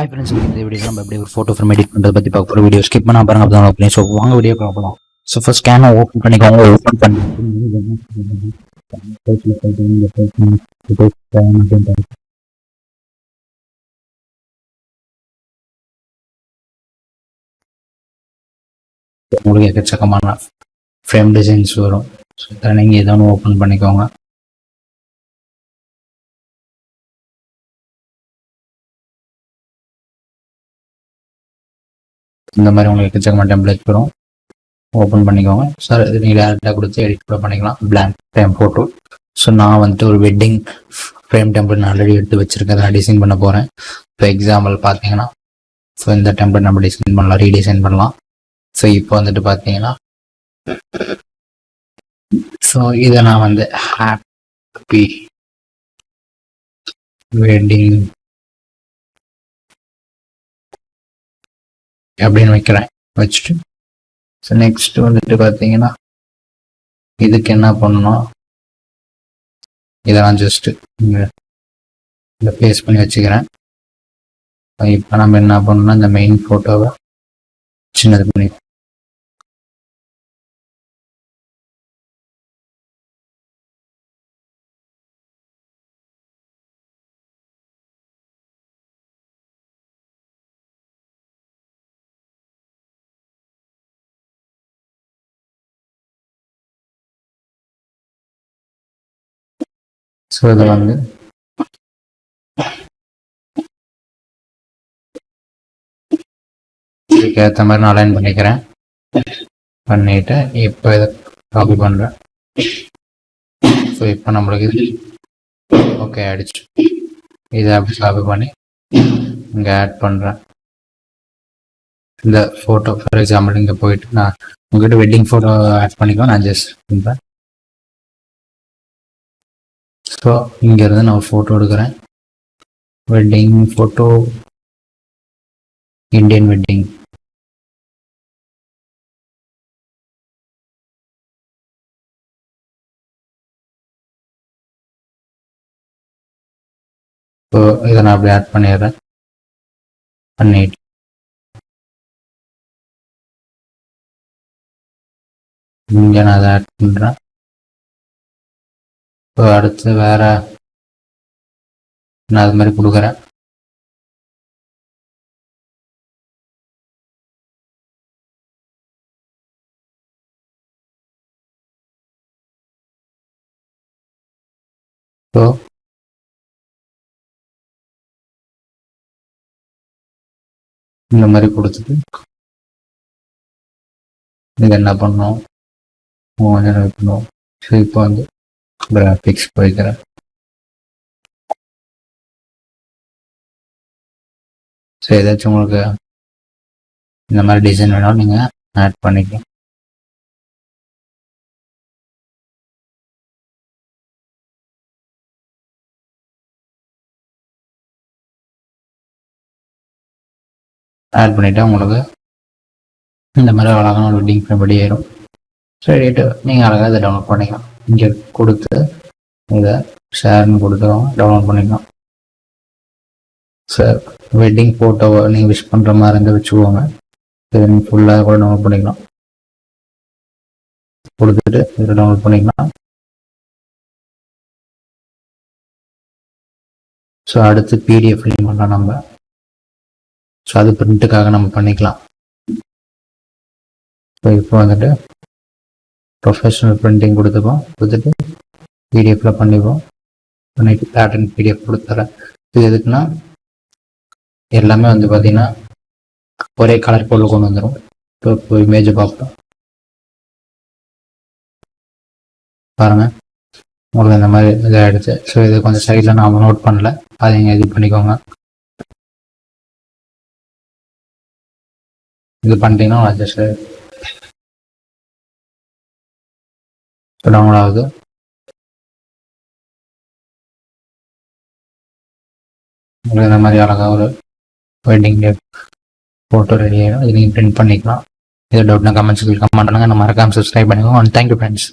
Hi friends, இந்த video நம்ம எப்படி ஒரு ஃபோட்டோ ஃப்ரேம் எடிட் பண்ணுறதை பற்றி பார்க்க போகிற வீடியோ ஸ்கிப் பண்ணால் பாருங்க. அப்போ தான் ஓப்பன். ஸோ வாங்க வீடியோ பார்க்கலாம். ஸோ ஃபர்ஸ்ட் ஸ்கேனை ஓப்பன் பண்ணிக்கோங்க. ஓப்பன் பண்ணிட்டு உங்களுக்கு எக்கச்சக்கமான ஃப்ரேம் டிசைன்ஸ் வரும். ஸோ இதை நீங்கள் எதோ ஒன்று ஓப்பன் பண்ணிக்கோங்க. இந்த மாதிரி உங்களுக்கு எக்கச்சக்கமான டெம்ப்ளேட் வரும். ஓப்பன் பண்ணிக்கோங்க. சார் இது நீங்கள் டேரெக்டாக கொடுத்து எடிட் கூட பண்ணிக்கலாம். Blank frame photo. ஸோ நான் வந்துட்டு ஒரு வெட்டிங் ஃப்ரேம் டெம்ப்ளேட் நான் ஆல்ரெடி எடுத்து வச்சுருக்கேன். நான் டிசைன் பண்ண போகிறேன். இப்போ எக்ஸாம்பிள் பார்த்தீங்கன்னா, ஸோ இந்த டெம்ப்ளேட் நம்ம டிசைன் பண்ணலாம், ரீடிசைன் பண்ணலாம். ஸோ இப்போ வந்துட்டு பார்த்தீங்கன்னா, ஸோ இதை நான் வந்து ஹாப்பி வெட்டிங் அப்படின்னு வைக்கிறேன். வச்சுட்டு ஸோ நெக்ஸ்ட் வந்துட்டு பார்த்தீங்கன்னா, இதுக்கு என்ன பண்ணணும், இதை நான் ஜஸ்ட்டு இதை பேஸ்ட் பண்ணி வச்சுக்கிறேன். இப்போ நம்ம என்ன பண்ணணும்னா, இந்த மெயின் ஃபோட்டோவை சின்னது பண்ணி ஸோ இதை வந்து இதுக்கு ஏற்ற மாதிரி நான் அலைன் பண்ணிக்கிறேன். பண்ணிட்டு இப்போ இதை காப்பி பண்ணுறேன். ஸோ இப்போ நம்மளுக்கு இது ஓகே ஆயிடுச்சு. இதை அப்படி காப்பி பண்ணி இங்கே ஆட் பண்ணுறேன். இந்த ஃபோட்டோ ஃபார் எக்ஸாம்பிள் இங்கே போயிட்டு நான் உங்கள்கிட்ட வெட்டிங் ஃபோட்டோ ஆட் பண்ணிக்கோ. நான் ஜஸ்ட் பண்ணுறேன். ஸோ இங்கேருந்து நான் ஒரு ஃபோட்டோ எடுக்கிறேன். Wedding photo, Indian wedding. So இதை நான் அப்படி ஆட் பண்ணிடுறேன். பண்ணிட்டு இங்கே நான் அதை ஆட் பண்ணுறேன். ஸோ அடுத்து வேற நான் அது மாதிரி கொடுக்குறேன். ஸோ இந்த மாதிரி கொடுத்துட்டு இது என்ன பண்ணணும், கொஞ்சம் வைக்கணும். ஸோ இப்போ வந்து கிராஃபிக்ஸ் போய்க்கிறேன். ஸோ ஏதாச்சும் உங்களுக்கு இந்த மாதிரி டிசைன் வேணாலும் நீங்கள் ஆட் பண்ணிக்கலாம். ஆட் பண்ணிவிட்டு உங்களுக்கு இந்த மாதிரி அழகான ஒரு வெட்டிங் ஃப்ரேம் ரெடி ஆயிடும். ஸோ எடிட்டு நீங்கள் அழகாக இதை டவுன்லோட் பண்ணிக்கலாம். இங்கே கொடுத்து இதை ஷேர்னு கொடுத்து டவுன்லோட் பண்ணிக்கலாம். சார் வெட்டிங் ஃபோட்டோவை நீங்கள் விஷ் பண்ணுற மாதிரி இருந்து வச்சுக்கோங்க. இதை நீங்கள் ஃபுல்லாக கூட டவுன்லோட் பண்ணிக்கலாம். கொடுத்துட்டு இதை டவுன்லோட் பண்ணிக்கலாம். ஸோ அடுத்து பிடிஎஃப் பண்ணலாம் நம்ம. ஸோ அது பிரிண்ட்டுக்காக நம்ம பண்ணிக்கலாம். ஸோ இப்போ வந்துட்டு ப்ரொஃபஷனல் பிரிண்டிங் கொடுத்துட்டு பிடிஎஃப்பில் பண்ணிப்போம். பண்ணிட்டு பேட்டர்ன் பிடிஎஃப் கொடுத்துட்றேன். இது எதுக்குன்னா எல்லாமே வந்து பார்த்தீங்கன்னா ஒரே கலர் கோடில் கொண்டு வந்துடும். இப்போ இமேஜை பார்ப்போம் பாருங்கள், உங்களுக்கு இந்த மாதிரி இதாகிடுச்சு. ஸோ இது கொஞ்சம் சைடில் நாம் நோட் பண்ணல, அதை நீங்கள் இது பண்ணிக்கோங்க. இது பண்ணிட்டீங்கன்னா ஜஸ்ட் டவுன்லோட் ஆகுது. உங்களுக்கு இந்த மாதிரி அழகாக ஒரு வெட்டிங் ஃபோட்டோ ரெடி ஆகிடும். இது நீங்கள் பிரிண்ட் பண்ணிக்கலாம். இது டவுட்னா கமெண்ட்ஸ் கமெண்ட் பண்ணுங்கள். நம்ம மறக்காமல் சப்ஸ்கிரைப் பண்ணிக்கோங்க. Thank you friends.